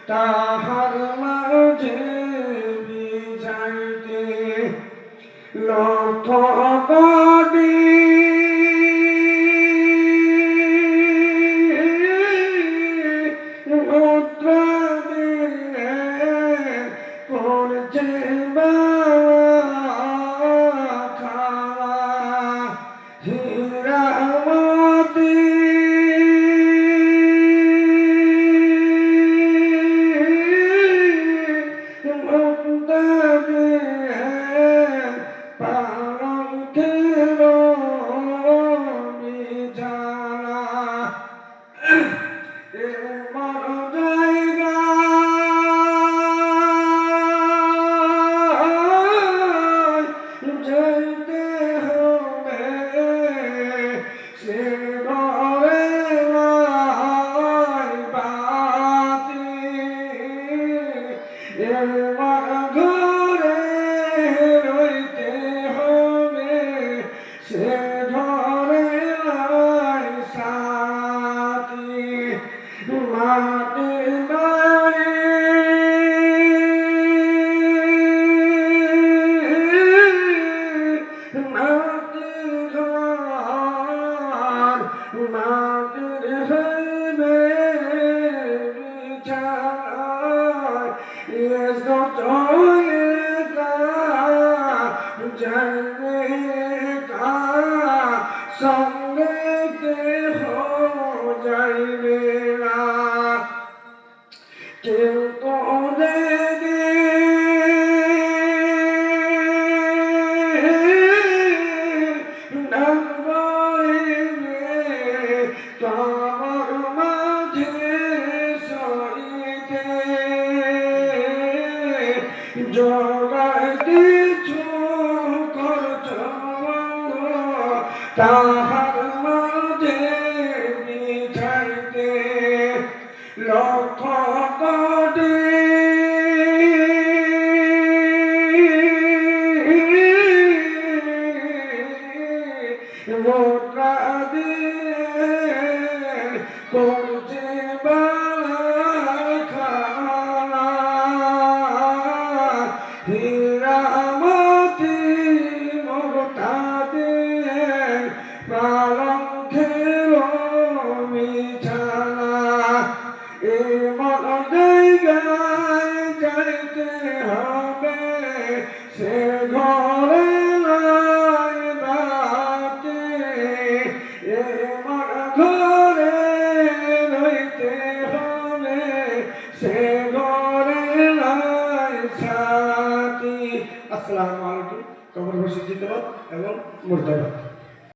তাহার মাঝে বিজাইতে লক্ষ কোটি মুদ্রা দিয়ে করছে খাওয়া হীরামতি সঙ্গে কেহ যাইবে না কেউ তোদের কামর মাঝে সইতে জগায় কিছু করছ তাহার মাঝে বিছাইতে লক্ষ কোটি মুদ্রা দিয়ে করছে খাওয়া হীরামতি মুক্তা দিয়ে পালঙ্কের বিছানা এমন জায়গায় যাইতে হবে সে ঘরে নাই বাতি এমন ঘরে রইতে হবে সে ঘরে নাই সাথী। আসসালামু আলাইকুম। কবর বসে জিন্দাবাদ এবং মুর্দাবাদ।